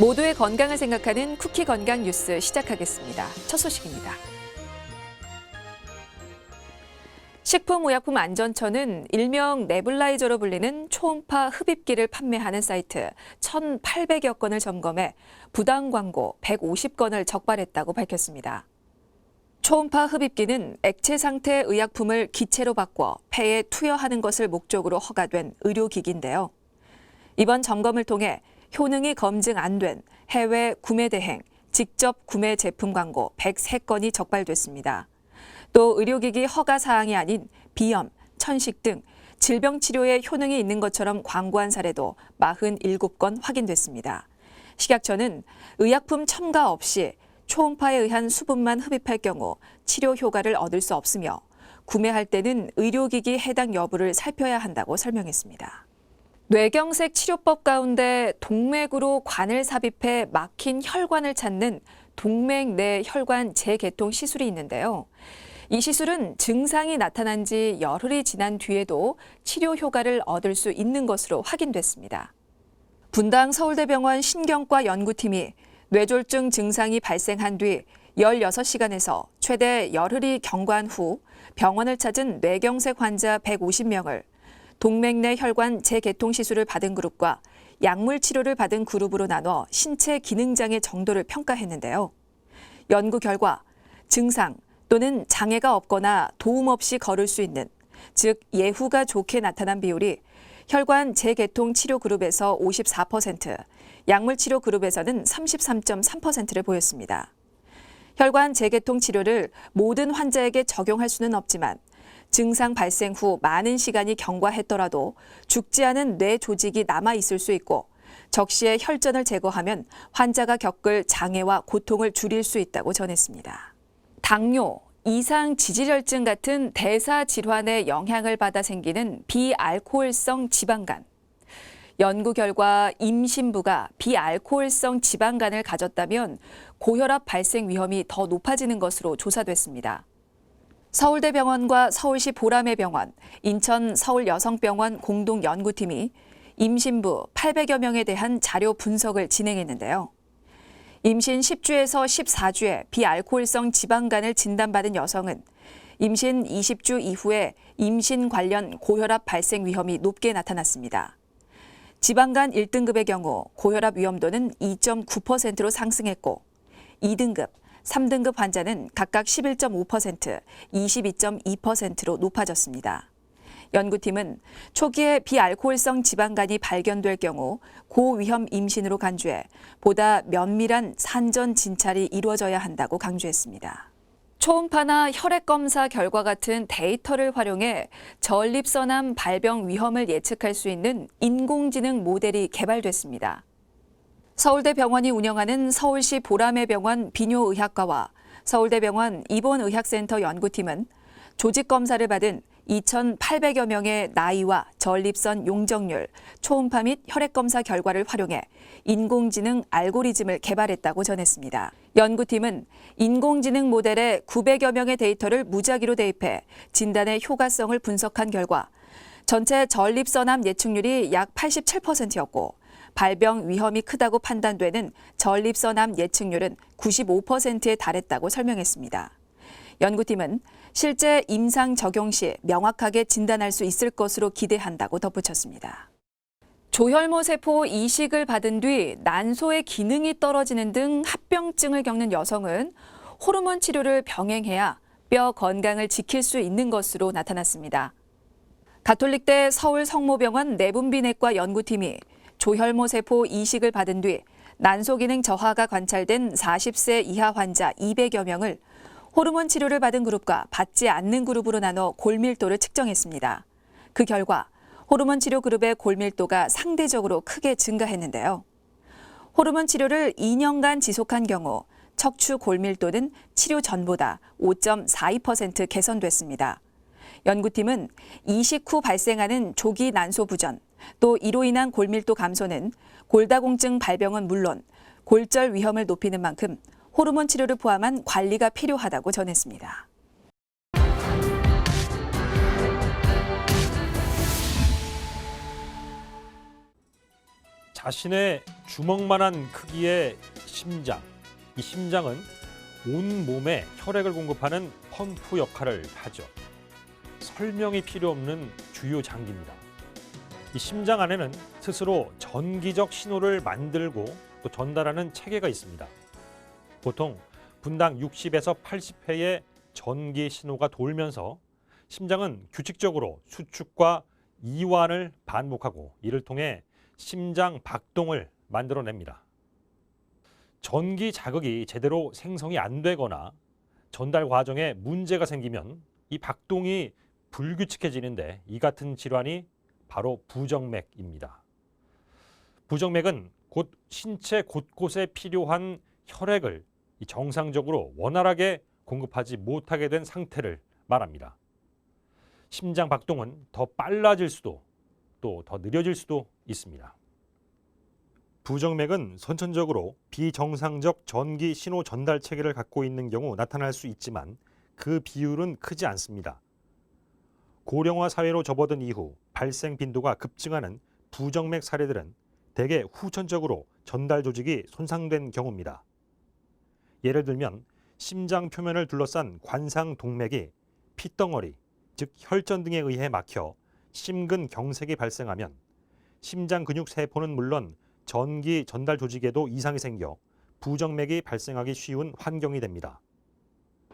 모두의 건강을 생각하는 쿠키 건강 뉴스 시작하겠습니다. 첫 소식입니다. 식품의약품안전처는 일명 네블라이저로 불리는 초음파 흡입기를 판매하는 사이트 1,800여 건을 점검해 부당 광고 150건을 적발했다고 밝혔습니다. 초음파 흡입기는 액체 상태 의약품을 기체로 바꿔 폐에 투여하는 것을 목적으로 허가된 의료기기인데요. 이번 점검을 통해 효능이 검증 안 된 해외 구매 대행, 직접 구매 제품 광고 103건이 적발됐습니다. 또 의료기기 허가 사항이 아닌 비염, 천식 등 질병 치료에 효능이 있는 것처럼 광고한 사례도 47건 확인됐습니다. 식약처는 의약품 첨가 없이 초음파에 의한 수분만 흡입할 경우 치료 효과를 얻을 수 없으며 구매할 때는 의료기기 해당 여부를 살펴야 한다고 설명했습니다. 뇌경색 치료법 가운데 동맥으로 관을 삽입해 막힌 혈관을 찾는 동맥 내 혈관 재개통 시술이 있는데요. 이 시술은 증상이 나타난 지 열흘이 지난 뒤에도 치료 효과를 얻을 수 있는 것으로 확인됐습니다. 분당 서울대병원 신경과 연구팀이 뇌졸중 증상이 발생한 뒤 16시간에서 최대 열흘이 경과한 후 병원을 찾은 뇌경색 환자 150명을 동맥 내 혈관 재개통 시술을 받은 그룹과 약물 치료를 받은 그룹으로 나눠 신체 기능장애 정도를 평가했는데요. 연구 결과 증상 또는 장애가 없거나 도움 없이 걸을 수 있는, 즉 예후가 좋게 나타난 비율이 혈관 재개통 치료 그룹에서 54%, 약물 치료 그룹에서는 33.3%를 보였습니다. 혈관 재개통 치료를 모든 환자에게 적용할 수는 없지만 증상 발생 후 많은 시간이 경과했더라도 죽지 않은 뇌 조직이 남아 있을 수 있고 적시에 혈전을 제거하면 환자가 겪을 장애와 고통을 줄일 수 있다고 전했습니다. 당뇨, 이상 지질혈증 같은 대사 질환의 영향을 받아 생기는 비알코올성 지방간. 연구 결과 임신부가 비알코올성 지방간을 가졌다면 고혈압 발생 위험이 더 높아지는 것으로 조사됐습니다. 서울대병원과 서울시 보라매병원, 인천 서울여성병원 공동연구팀이 임신부 800여 명에 대한 자료 분석을 진행했는데요. 임신 10주에서 14주에 비알코올성 지방간을 진단받은 여성은 임신 20주 이후에 임신 관련 고혈압 발생 위험이 높게 나타났습니다. 지방간 1등급의 경우 고혈압 위험도는 2.9%로 상승했고 2등급, 3등급 환자는 각각 11.5%, 22.2%로 높아졌습니다. 연구팀은 초기에 비알코올성 지방간이 발견될 경우 고위험 임신으로 간주해 보다 면밀한 산전 진찰이 이루어져야 한다고 강조했습니다. 초음파나 혈액 검사 결과 같은 데이터를 활용해 전립선암 발병 위험을 예측할 수 있는 인공지능 모델이 개발됐습니다. 서울대병원이 운영하는 서울시 보라매병원 비뇨의학과와 서울대병원 입원의학센터 연구팀은 조직검사를 받은 2,800여 명의 나이와 전립선 용적률, 초음파 및 혈액검사 결과를 활용해 인공지능 알고리즘을 개발했다고 전했습니다. 연구팀은 인공지능 모델에 900여 명의 데이터를 무작위로 대입해 진단의 효과성을 분석한 결과 전체 전립선암 예측률이 약 87%였고 발병 위험이 크다고 판단되는 전립선암 예측률은 95%에 달했다고 설명했습니다. 연구팀은 실제 임상 적용 시 명확하게 진단할 수 있을 것으로 기대한다고 덧붙였습니다. 조혈모 세포 이식을 받은 뒤 난소의 기능이 떨어지는 등 합병증을 겪는 여성은 호르몬 치료를 병행해야 뼈 건강을 지킬 수 있는 것으로 나타났습니다. 가톨릭대 서울성모병원 내분비내과 연구팀이 조혈모 세포 이식을 받은 뒤 난소 기능 저하가 관찰된 40세 이하 환자 200여 명을 호르몬 치료를 받은 그룹과 받지 않는 그룹으로 나눠 골밀도를 측정했습니다. 그 결과 호르몬 치료 그룹의 골밀도가 상대적으로 크게 증가했는데요. 호르몬 치료를 2년간 지속한 경우 척추 골밀도는 치료 전보다 5.42% 개선됐습니다. 연구팀은 이식 후 발생하는 조기 난소 부전, 또 이로 인한 골밀도 감소는 골다공증 발병은 물론 골절 위험을 높이는 만큼 호르몬 치료를 포함한 관리가 필요하다고 전했습니다. 자신의 주먹만한 크기의 심장. 이 심장은 온 몸에 혈액을 공급하는 펌프 역할을 하죠. 설명이 필요 없는 주요 장기입니다. 이 심장 안에는 스스로 전기적 신호를 만들고 또 전달하는 체계가 있습니다. 보통 분당 60에서 80회의 전기 신호가 돌면서 심장은 규칙적으로 수축과 이완을 반복하고 이를 통해 심장 박동을 만들어냅니다. 전기 자극이 제대로 생성이 안 되거나 전달 과정에 문제가 생기면 이 박동이 불규칙해지는데 이 같은 질환이 바로 부정맥입니다. 부정맥은 곧 신체 곳곳에 필요한 혈액을 정상적으로 원활하게 공급하지 못하게 된 상태를 말합니다. 심장 박동은 더 빨라질 수도 또 더 느려질 수도 있습니다. 부정맥은 선천적으로 비정상적 전기 신호 전달 체계를 갖고 있는 경우 나타날 수 있지만 그 비율은 크지 않습니다. 고령화 사회로 접어든 이후 발생 빈도가 급증하는 부정맥 사례들은 대개 후천적으로 전달 조직이 손상된 경우입니다. 예를 들면 심장 표면을 둘러싼 관상 동맥이 핏덩어리, 즉 혈전 등에 의해 막혀 심근경색이 발생하면 심장 근육 세포는 물론 전기 전달 조직에도 이상이 생겨 부정맥이 발생하기 쉬운 환경이 됩니다.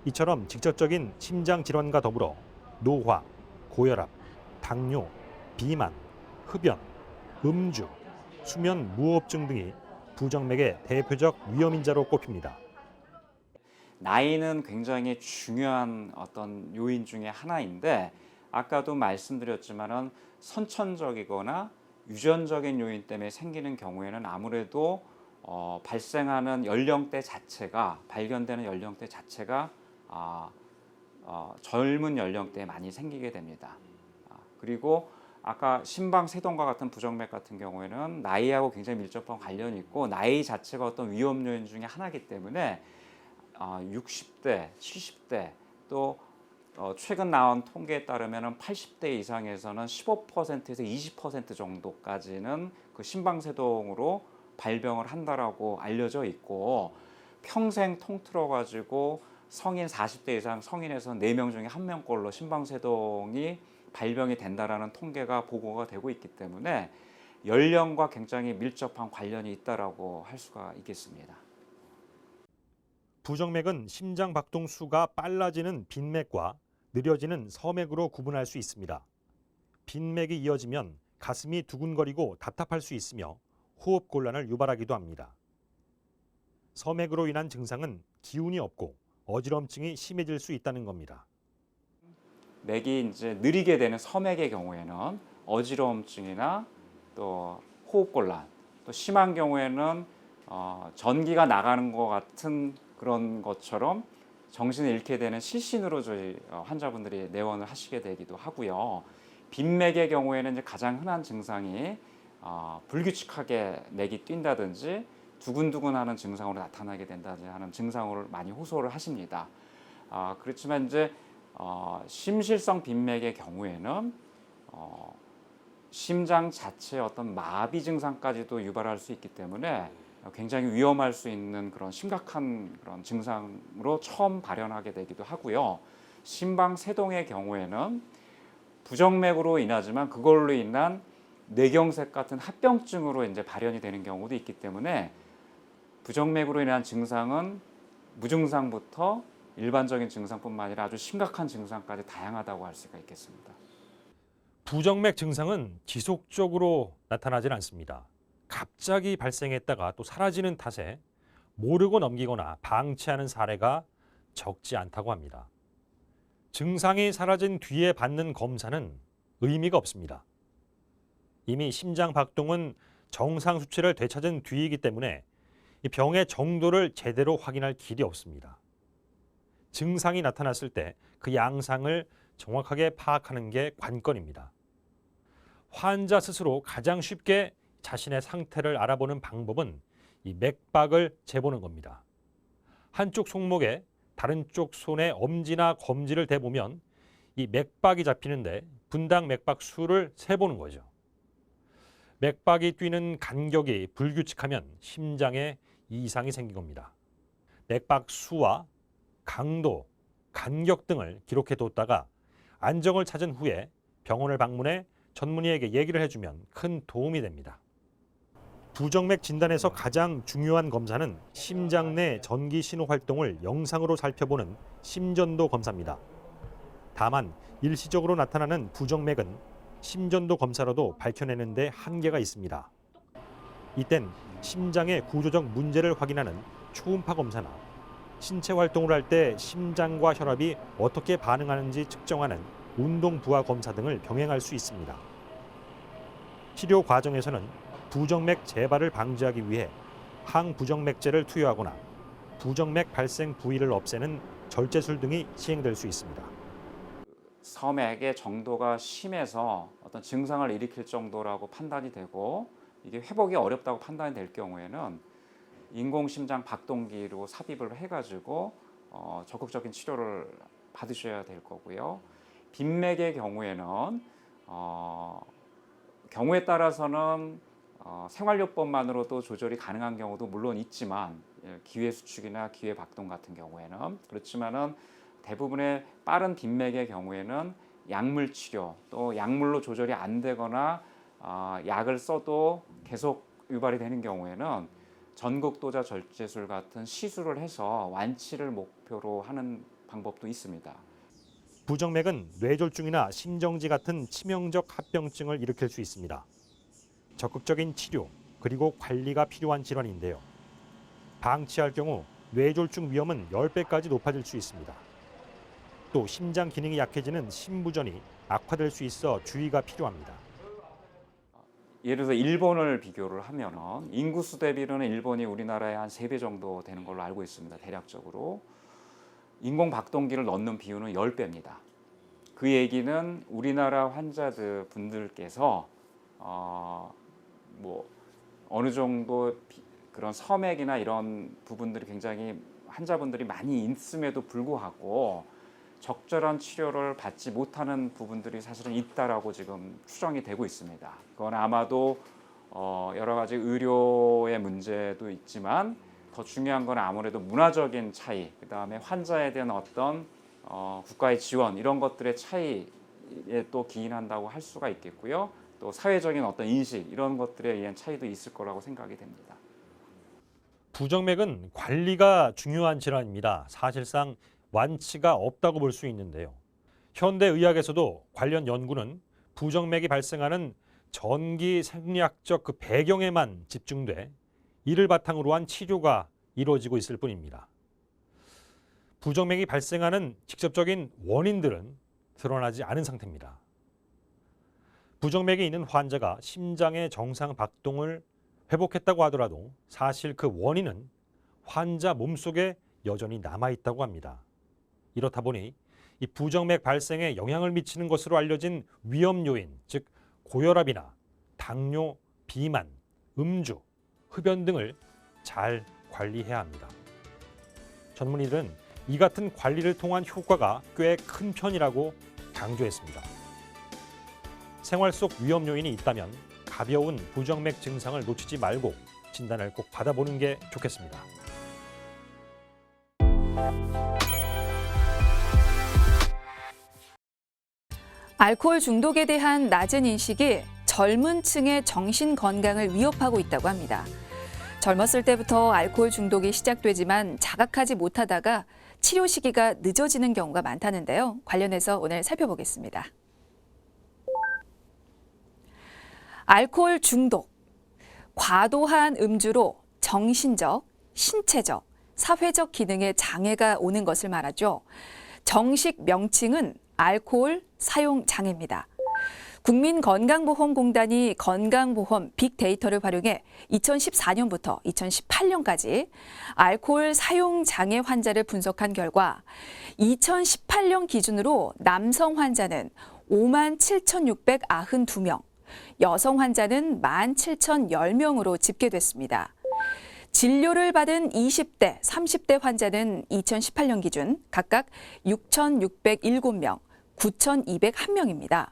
이처럼 직접적인 심장 질환과 더불어 노화, 고혈압, 당뇨, 비만, 흡연, 음주, 수면 무호흡증 등이 부정맥의 대표적 위험인자로 꼽힙니다. 나이는 굉장히 중요한 어떤 요인 중에 하나인데 아까도 말씀드렸지만은 선천적이거나 유전적인 요인 때문에 생기는 경우에는 아무래도 발생하는 연령대 자체가 발견되는 연령대 자체가 젊은 연령대에 많이 생기게 됩니다. 그리고 아까 심방세동과 같은 부정맥 같은 경우에는 나이하고 굉장히 밀접한 관련이 있고 나이 자체가 어떤 위험 요인 중에 하나이기 때문에 60대, 70대 또 최근 나온 통계에 따르면 80대 이상에서는 15%에서 20% 정도까지는 그 심방세동으로 발병을 한다라고 알려져 있고 평생 통틀어 가지고 성인 40대 이상 성인에서 4명 중에 1명꼴로 심방세동이 발병이 된다라는 통계가 보고가 되고 있기 때문에 연령과 굉장히 밀접한 관련이 있다라고 할 수가 있겠습니다. 부정맥은 심장 박동 수가 빨라지는 빈맥과 느려지는 서맥으로 구분할 수 있습니다. 빈맥이 이어지면 가슴이 두근거리고 답답할 수 있으며 호흡 곤란을 유발하기도 합니다. 서맥으로 인한 증상은 기운이 없고 어지럼증이 심해질 수 있다는 겁니다. 맥이 이제 느리게 되는 서맥의 경우에는 어지러움증이나 또 호흡곤란, 또 심한 경우에는 전기가 나가는 것 같은 그런 것처럼 정신을 잃게 되는 실신으로 저희 환자분들이 내원을 하시게 되기도 하고요. 빈맥의 경우에는 이제 가장 흔한 증상이 불규칙하게 맥이 뛴다든지 두근두근하는 증상으로 나타나게 된다든지 하는 증상을 많이 호소를 하십니다. 그렇지만 이제 심실성 빈맥의 경우에는 심장 자체의 어떤 마비 증상까지도 유발할 수 있기 때문에 굉장히 위험할 수 있는 그런 심각한 그런 증상으로 처음 발현하게 되기도 하고요. 심방세동의 경우에는 부정맥으로 인하지만 그걸로 인한 뇌경색 같은 합병증으로 이제 발현이 되는 경우도 있기 때문에 부정맥으로 인한 증상은 무증상부터 일반적인 증상뿐만 아니라 아주 심각한 증상까지 다양하다고 할 수가 있겠습니다. 부정맥 증상은 지속적으로 나타나질 않습니다. 갑자기 발생했다가 또 사라지는 탓에 모르고 넘기거나 방치하는 사례가 적지 않다고 합니다. 증상이 사라진 뒤에 받는 검사는 의미가 없습니다. 이미 심장 박동은 정상 수치를 되찾은 뒤이기 때문에 이 병의 정도를 제대로 확인할 길이 없습니다. 증상이 나타났을 때 그 양상을 정확하게 파악하는 게 관건입니다. 환자 스스로 가장 쉽게 자신의 상태를 알아보는 방법은 이 맥박을 재보는 겁니다. 한쪽 손목에 다른 쪽 손의 엄지나 검지를 대보면 이 맥박이 잡히는데 분당 맥박 수를 세보는 거죠. 맥박이 뛰는 간격이 불규칙하면 심장에 이상이 생긴 겁니다. 맥박 수와 강도, 간격 등을 기록해 뒀다가 안정을 찾은 후에 병원을 방문해 전문의에게 얘기를 해주면 큰 도움이 됩니다. 부정맥 진단에서 가장 중요한 검사는 심장 내 전기 신호 활동을 영상으로 살펴보는 심전도 검사입니다. 다만 일시적으로 나타나는 부정맥은 심전도 검사로도 밝혀내는 데 한계가 있습니다. 이땐 심장의 구조적 문제를 확인하는 초음파 검사나 신체 활동을 할 때 심장과 혈압이 어떻게 반응하는지 측정하는 운동 부하 검사 등을 병행할 수 있습니다. 치료 과정에서는 부정맥 재발을 방지하기 위해 항부정맥제를 투여하거나 부정맥 발생 부위를 없애는 절제술 등이 시행될 수 있습니다. 섬액의 정도가 심해서 어떤 증상을 일으킬 정도라고 판단이 되고 이게 회복이 어렵다고 판단이 될 경우에는 인공심장 박동기로 삽입을 해가지고 적극적인 치료를 받으셔야 될 거고요. 빈맥의 경우에는 경우에 따라서는 생활요법만으로도 조절이 가능한 경우도 물론 있지만 기회수축이나 기회박동 같은 경우에는 그렇지만은 대부분의 빠른 빈맥의 경우에는 약물 치료 또 약물로 조절이 안 되거나 약을 써도 계속 유발이 되는 경우에는 전극도자 절제술 같은 시술을 해서 완치를 목표로 하는 방법도 있습니다. 부정맥은 뇌졸중이나 심정지 같은 치명적 합병증을 일으킬 수 있습니다. 적극적인 치료 그리고 관리가 필요한 질환인데요. 방치할 경우 뇌졸중 위험은 10배까지 높아질 수 있습니다. 또 심장 기능이 약해지는 심부전이 악화될 수 있어 주의가 필요합니다. 예를 들어 일본을 비교를 하면은 인구수 대비로는 일본이 우리나라의 한 3배 정도 되는 걸로 알고 있습니다. 대략적으로. 인공박동기를 넣는 비율은 10배입니다. 그 얘기는 우리나라 환자들 분들께서 어느 정도 그런 섬액이나 이런 부분들이 굉장히 환자분들이 많이 있음에도 불구하고 적절한 치료를 받지 못하는 부분들이 사실은 있다라고 지금 추정이 되고 있습니다. 그건 아마도 여러 가지 의료의 문제도 있지만 더 중요한 건 아무래도 문화적인 차이, 그다음에 환자에 대한 어떤 국가의 지원 이런 것들의 차이에 또 기인한다고 할 수가 있겠고요. 또 사회적인 어떤 인식 이런 것들에 의한 차이도 있을 거라고 생각이 됩니다. 부정맥은 관리가 중요한 질환입니다. 사실상 완치가 없다고 볼 수 있는데요. 현대 의학에서도 관련 연구는 부정맥이 발생하는 전기 생리학적 그 배경에만 집중돼 이를 바탕으로 한 치료가 이루어지고 있을 뿐입니다. 부정맥이 발생하는 직접적인 원인들은 드러나지 않은 상태입니다. 부정맥이 있는 환자가 심장의 정상 박동을 회복했다고 하더라도 사실 그 원인은 환자 몸속에 여전히 남아있다고 합니다. 이렇다 보니 이 부정맥 발생에 영향을 미치는 것으로 알려진 위험 요인, 즉 고혈압이나 당뇨, 비만, 음주, 흡연 등을 잘 관리해야 합니다. 전문의들은 이 같은 관리를 통한 효과가 꽤 큰 편이라고 강조했습니다. 생활 속 위험 요인이 있다면 가벼운 부정맥 증상을 놓치지 말고 진단을 꼭 받아보는 게 좋겠습니다. 알코올 중독에 대한 낮은 인식이 젊은 층의 정신 건강을 위협하고 있다고 합니다. 젊었을 때부터 알코올 중독이 시작되지만 자각하지 못하다가 치료 시기가 늦어지는 경우가 많다는데요. 관련해서 오늘 살펴보겠습니다. 알코올 중독. 과도한 음주로 정신적, 신체적, 사회적 기능에 장애가 오는 것을 말하죠. 정식 명칭은 알코올 사용 장애입니다. 국민건강보험공단이 건강보험 빅데이터를 활용해 2014년부터 2018년까지 알코올 사용 장애 환자를 분석한 결과 2018년 기준으로 남성 환자는 57,692명, 여성 환자는 17,010명으로 집계됐습니다. 진료를 받은 20대, 30대 환자는 2018년 기준 각각 6,607명, 9,201명입니다.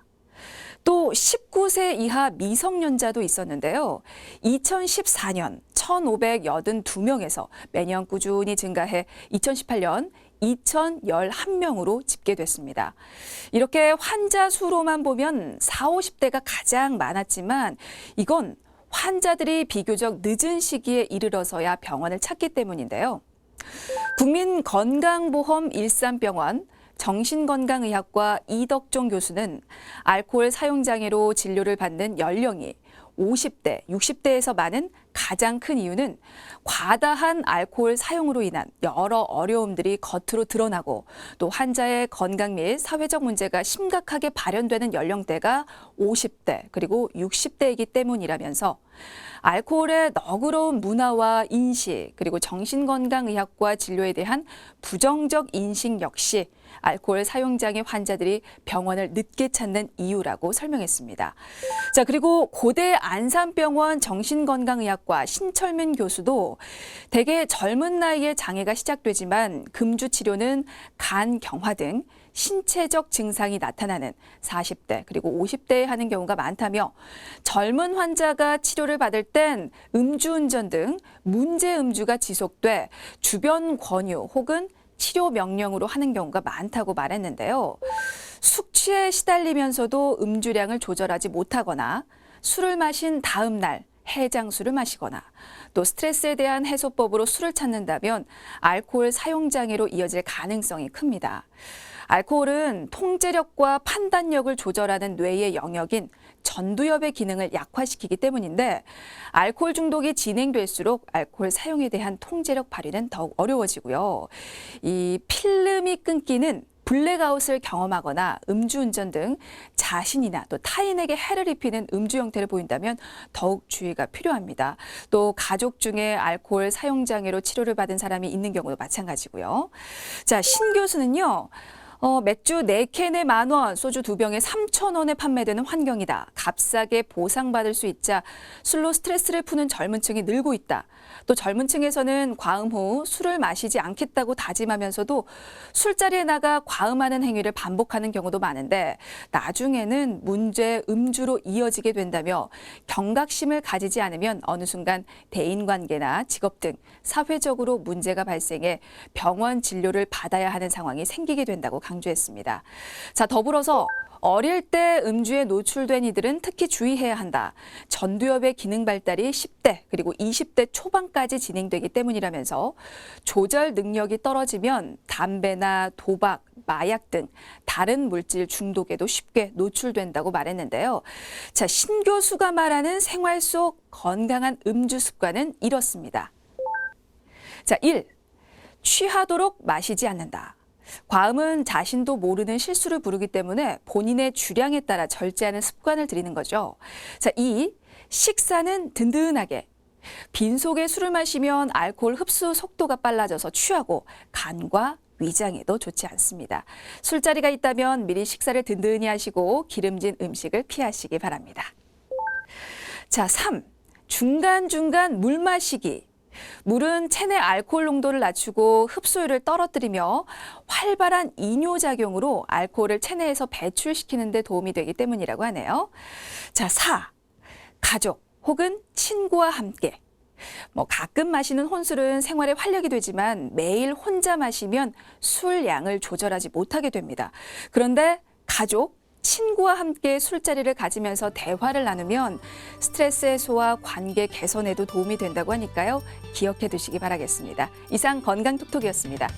또 19세 이하 미성년자도 있었는데요. 2014년 1,582명에서 매년 꾸준히 증가해 2018년 2,011명으로 집계됐습니다. 이렇게 환자 수로만 보면 40, 50대가 가장 많았지만 이건 환자들이 비교적 늦은 시기에 이르러서야 병원을 찾기 때문인데요. 국민건강보험 일산병원 정신건강의학과 이덕종 교수는 알코올 사용장애로 진료를 받는 연령이 50대, 60대에서 많은 가장 큰 이유는 과다한 알코올 사용으로 인한 여러 어려움들이 겉으로 드러나고 또 환자의 건강 및 사회적 문제가 심각하게 발현되는 연령대가 50대 그리고 60대이기 때문이라면서 알코올의 너그러운 문화와 인식 그리고 정신건강의학과 진료에 대한 부정적 인식 역시 알코올 사용장애 환자들이 병원을 늦게 찾는 이유라고 설명했습니다. 자, 그리고 고대 안산병원 정신건강의학과 신철민 교수도 대개 젊은 나이에 장애가 시작되지만 금주 치료는 간 경화 등 신체적 증상이 나타나는 40대 그리고 50대에 하는 경우가 많다며 젊은 환자가 치료를 받을 땐 음주운전 등 문제 음주가 지속돼 주변 권유 혹은 치료 명령으로 하는 경우가 많다고 말했는데요. 숙취에 시달리면서도 음주량을 조절하지 못하거나 술을 마신 다음 날 해장술을 마시거나 또 스트레스에 대한 해소법으로 술을 찾는다면 알코올 사용 장애로 이어질 가능성이 큽니다. 알코올은 통제력과 판단력을 조절하는 뇌의 영역인 전두엽의 기능을 약화시키기 때문인데 알코올 중독이 진행될수록 알코올 사용에 대한 통제력 발휘는 더욱 어려워지고요. 이 필름이 끊기는 블랙아웃을 경험하거나 음주운전 등 자신이나 또 타인에게 해를 입히는 음주 형태를 보인다면 더욱 주의가 필요합니다. 또 가족 중에 알코올 사용 장애로 치료를 받은 사람이 있는 경우도 마찬가지고요. 자, 신 교수는요. 맥주 4캔에 10,000원, 소주 2병에 3,000원에 판매되는 환경이다. 값싸게 보상받을 수 있자 술로 스트레스를 푸는 젊은 층이 늘고 있다. 또 젊은 층에서는 과음 후 술을 마시지 않겠다고 다짐하면서도 술자리에 나가 과음하는 행위를 반복하는 경우도 많은데 나중에는 문제 음주로 이어지게 된다며 경각심을 가지지 않으면 어느 순간 대인관계나 직업 등 사회적으로 문제가 발생해 병원 진료를 받아야 하는 상황이 생기게 된다고 강조했습니다. 자, 더불어서 어릴 때 음주에 노출된 이들은 특히 주의해야 한다. 전두엽의 기능 발달이 10대 그리고 20대 초반까지 진행되기 때문이라면서 조절 능력이 떨어지면 담배나 도박, 마약 등 다른 물질 중독에도 쉽게 노출된다고 말했는데요. 자, 신 교수가 말하는 생활 속 건강한 음주 습관은 이렇습니다. 자, 1. 취하도록 마시지 않는다. 과음은 자신도 모르는 실수를 부르기 때문에 본인의 주량에 따라 절제하는 습관을 들이는 거죠. 자, 2. 식사는 든든하게. 빈속에 술을 마시면 알코올 흡수 속도가 빨라져서 취하고 간과 위장에도 좋지 않습니다. 술자리가 있다면 미리 식사를 든든히 하시고 기름진 음식을 피하시기 바랍니다. 자, 3. 중간중간 물 마시기. 물은 체내 알코올 농도를 낮추고 흡수율을 떨어뜨리며 활발한 이뇨작용으로 알코올을 체내에서 배출시키는 데 도움이 되기 때문이라고 하네요. 자, 4. 가족 혹은 친구와 함께. 가끔 마시는 혼술은 생활에 활력이 되지만 매일 혼자 마시면 술 양을 조절하지 못하게 됩니다. 그런데 가족, 친구와 함께 술자리를 가지면서 대화를 나누면 스트레스 해소와 관계 개선에도 도움이 된다고 하니까요. 기억해 두시기 바라겠습니다. 이상 건강톡톡이었습니다.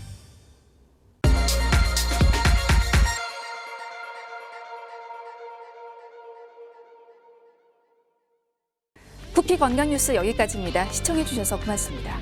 쿠키 건강 뉴스 여기까지입니다. 시청해 주셔서 고맙습니다.